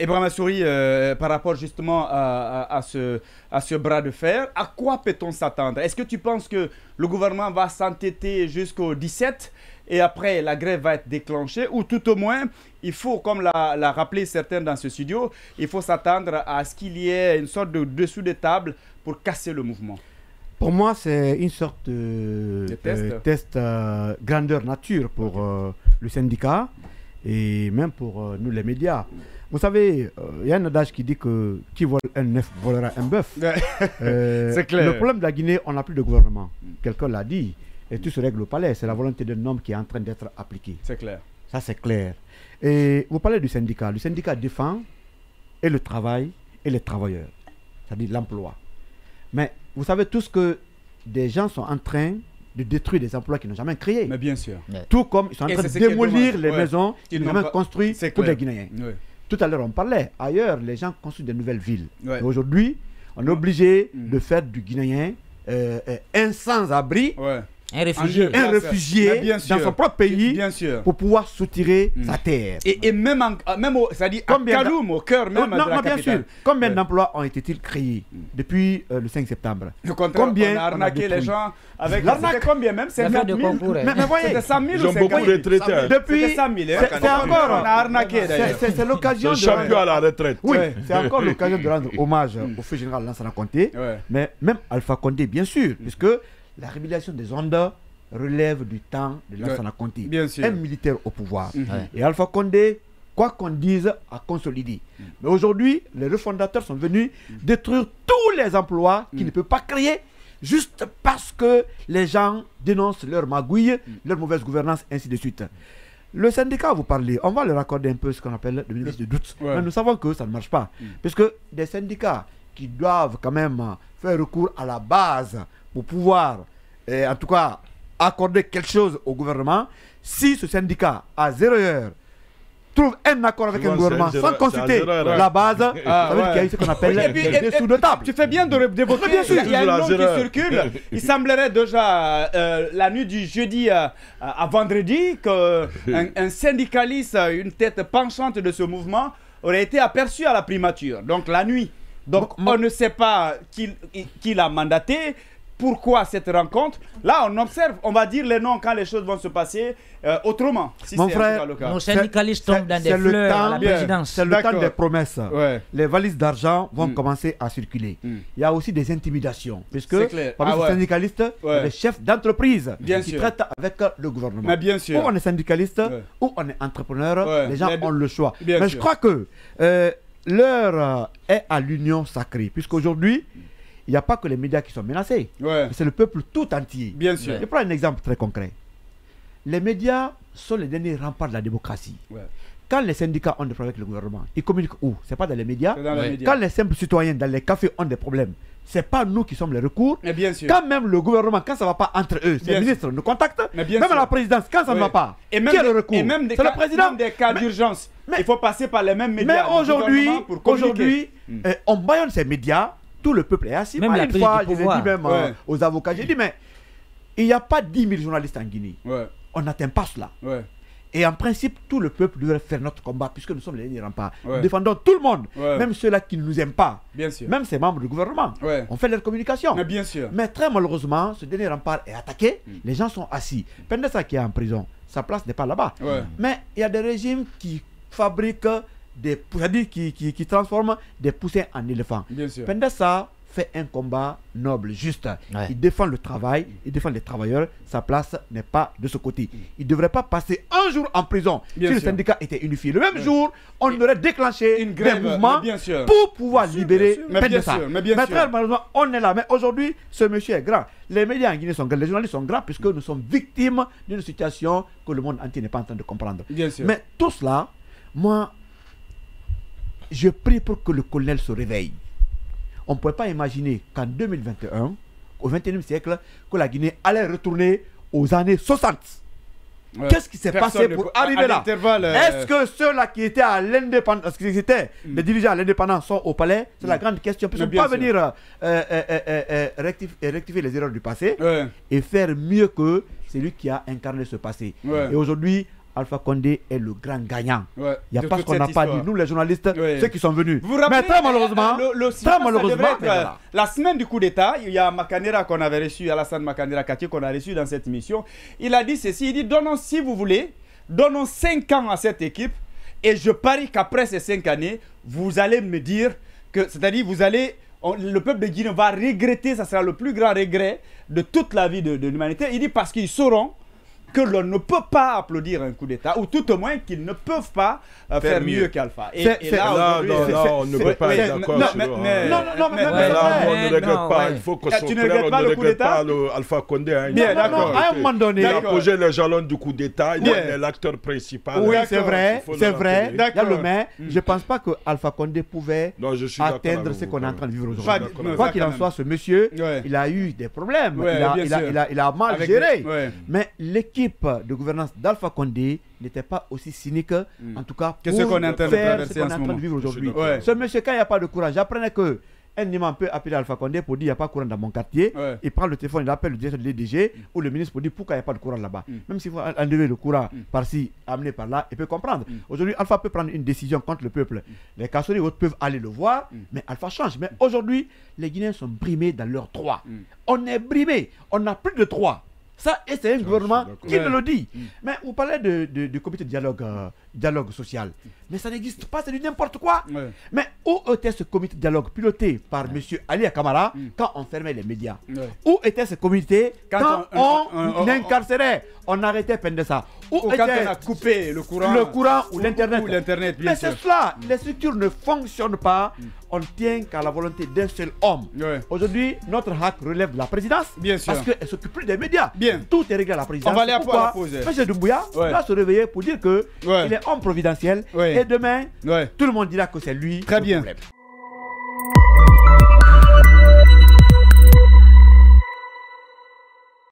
Ibrahima Souri, par rapport justement à ce bras de fer, à quoi peut-on s'attendre? Est-ce que tu penses que le gouvernement va s'entêter jusqu'au 17 et après la grève va être déclenchée, ou tout au moins, il faut, comme l'a rappelé certains dans ce studio, il faut s'attendre à ce qu'il y ait une sorte de dessous de table pour casser le mouvement? Pour moi, c'est une sorte de test grandeur nature pour le syndicat et même pour nous les médias. Vous savez, il y a un adage qui dit que qui vole un œuf volera un bœuf. C'est clair. Le problème de la Guinée, on n'a plus de gouvernement. Quelqu'un l'a dit. Et tout se règle au palais. C'est la volonté d'un homme qui est en train d'être appliquée. C'est clair. Ça, c'est clair. Et vous parlez du syndicat. Le syndicat défend et le travail et les travailleurs. C'est-à-dire l'emploi. Mais vous savez tous que des gens sont en train de détruire des emplois qu'ils n'ont jamais créés. Mais bien sûr. Tout comme ils sont en train de démolir les maisons qu'ils n'ont jamais construites pour les Guinéens. Oui. Tout à l'heure, on parlait. Ailleurs, les gens construisent de nouvelles villes. Ouais. Aujourd'hui, on est obligé de faire du Guinéen un sans-abri. Ouais. Un réfugié. Un réfugié dans son propre pays pour pouvoir soutirer sa terre. Et même, c'est-à-dire à Kaloum, au cœur même de la capitale. Bien sûr. Combien d'emplois ont été créés depuis le 5 septembre? Combien on a arnaqué les gens avec l'arnaque? Combien même? C'est 50 000. Mais voyez, c'était 100 000 ils ont beaucoup retraités. Depuis 100 000. C'est encore. On a arnaqué d'ailleurs. C'est l'occasion de. Champion à la retraite. Oui, c'est encore l'occasion de rendre hommage au feu général Lansana Conté. Mais même Alpha Condé, bien sûr, puisque la révélation des ondes relève du temps de Lansana Conté, un militaire au pouvoir. Et Alpha Condé, quoi qu'on dise, a consolidé. Mais aujourd'hui, les refondateurs sont venus détruire tous les emplois qu'ils ne peuvent pas créer juste parce que les gens dénoncent leur magouille, leur mauvaise gouvernance, ainsi de suite. Le syndicat, vous parlez, on va leur accorder un peu ce qu'on appelle le ministre de doute. Mais nous savons que ça ne marche pas. Puisque des syndicats qui doivent quand même faire recours à la base pour pouvoir, en tout cas, accorder quelque chose au gouvernement, si ce syndicat, à 0 heure, trouve un accord avec un gouvernement sans consulter la base, ça veut dire qu'il y a ce qu'on appelle des dessous de table. Tu fais bien d'évoquer, il y a un nom qui circule. Il semblerait déjà, la nuit du jeudi à vendredi, qu'un syndicaliste, une tête penchante de ce mouvement, aurait été aperçu à la primature. Donc la nuit. Donc on ne sait pas qui l'a mandaté. Pourquoi cette rencontre? Là, on observe, on va dire les noms quand les choses vont se passer autrement. Si mon frère, nos syndicalistes tombent dans des fleurs à la présidence. C'est le temps des promesses. Les valises d'argent vont commencer à circuler. Il y a aussi des intimidations. Puisque parmi les syndicalistes, les chefs d'entreprise qui traitent avec le gouvernement. Mais bien sûr. Ou on est syndicaliste, ou on est entrepreneur. Les gens ont le choix. Mais je crois que l'heure est à l'union sacrée. Puisqu'aujourd'hui, il n'y a pas que les médias qui sont menacés. C'est le peuple tout entier. Bien sûr. Je prends un exemple très concret. Les médias sont les derniers remparts de la démocratie. Quand les syndicats ont des problèmes avec le gouvernement, ils communiquent où? Ce n'est pas dans les médias. Quand les simples citoyens dans les cafés ont des problèmes, ce n'est pas nous qui sommes les recours. Mais bien sûr. Quand même le gouvernement, quand ça ne va pas entre eux, ces ministres nous contactent. Même à la présidence, quand ça ne va pas, qui est le recours? Et même c'est le président. Des cas d'urgence. Il faut passer par les mêmes médias. Mais aujourd'hui, on bâillonne ces médias. Tout le peuple est assis. Même une fois, je l'ai dit même aux avocats, j'ai dit, mais il n'y a pas 10 000 journalistes en Guinée. On n'atteint pas cela. Et en principe, tout le peuple devrait faire notre combat, puisque nous sommes les derniers remparts. Nous défendons tout le monde, même ceux-là qui ne nous aiment pas, même ces membres du gouvernement. On fait leur communication. Mais bien sûr. Mais très malheureusement, ce dernier rempart est attaqué, les gens sont assis. Pendessa qui est en prison, sa place n'est pas là-bas. Mais il y a des régimes qui fabriquent qui transforment des poussins en éléphants. Pendessa fait un combat noble, juste. Il défend le travail, il défend les travailleurs. Sa place n'est pas de ce côté. Il ne devrait pas passer un jour en prison si le syndicat était unifié. Le même jour, on aurait déclenché une grève, des mouvements pour pouvoir libérer Pendessa. Mais très malheureusement, on est là. Mais aujourd'hui, ce monsieur est grand. Les médias en Guinée sont grands, les journalistes sont grands, puisque nous sommes victimes d'une situation que le monde entier n'est pas en train de comprendre. Mais tout cela, moi, je prie pour que le colonel se réveille. On ne pouvait pas imaginer qu'en 2021, au XXIe siècle, que la Guinée allait retourner aux années 60. Qu'est-ce qui s'est passé pour arriver là? Est-ce que ceux-là qui étaient à l'indépendance, qui étaient les dirigeants à l'indépendance sont au palais? C'est la grande question. Ils ne peuvent pas venir rectifier les erreurs du passé et faire mieux que celui qui a incarné ce passé. Et aujourd'hui, Alpha Condé est le grand gagnant. Ouais, il n'y a pas ce qu'on n'a pas dit. Nous, les journalistes, ceux qui sont venus. Vous vous rappelez, mais très malheureusement, la semaine du coup d'État, il y a Makanera qu'on avait reçu, Alassane Makanera Kati qu'on a reçu dans cette émission. Il a dit ceci, il dit, donnons, si vous voulez, donnons 5 ans à cette équipe et je parie qu'après ces 5 années, vous allez me dire que, c'est-à-dire vous allez... le peuple de Guinée va regretter, ça sera le plus grand regret de toute la vie de l'humanité. Il dit parce qu'ils sauront que l'on ne peut pas applaudir un coup d'État, ou tout au moins qu'ils ne peuvent pas faire mieux qu'Alpha. Et là, on ne peut pas être d'accord. Non, mais là, on ne regrette pas. Il faut qu'on soit clair, on ne regrette pas Alpha Condé. Bien, d'accord. À un moment donné, il a posé les jalons du coup d'État, il est l'acteur principal. Oui, c'est vrai, c'est vrai. Il y a le mais je ne pense pas que Alpha Condé pouvait atteindre ce qu'on est en train de vivre aujourd'hui. Quoi qu'il en soit, ce monsieur, il a eu des problèmes. Il a mal géré. Mais l'équipe de gouvernance d'Alpha Condé n'était pas aussi cynique, en tout cas, pour ce qu'on est en train de vivre aujourd'hui. Ce monsieur, quand il n'y a pas de courage, j'apprenais que un imam peut appeler Alpha Condé pour dire il n'y a pas de courant dans mon quartier. Il prend le téléphone, il appelle le directeur de l'EDG ou le ministre pour dire pourquoi il n'y a pas de courant là-bas. Même s'il faut enlever le courant par-ci, amener par là, il peut comprendre. Aujourd'hui, Alpha peut prendre une décision contre le peuple. Les Kassori et autres peuvent aller le voir, mais Alpha change. Mais aujourd'hui, les Guinéens sont brimés dans leurs droits. On est brimés, on n'a plus de droits. Ça, et c'est un gouvernement qui me le dit. Mais vous parlez du comité de dialogue social. Mais ça n'existe pas, c'est du n'importe quoi. Mais où était ce comité de dialogue piloté par M. Ali Akamara quand on fermait les médias? Où était ce comité quand on incarcérait, on arrêtait Pendessa? Quand on a coupé le courant ou l'Internet. Mais c'est cela, les structures ne fonctionnent pas. On ne tient qu'à la volonté d'un seul homme. Aujourd'hui, notre hack relève de la présidence parce qu'elle s'occupe plus des médias. Tout est réglé à la présidence. On va aller à la pause. M. Doumbouya va se réveiller pour dire qu'il est homme providentiel et demain, tout le monde dira que c'est lui. Très bien. Problème.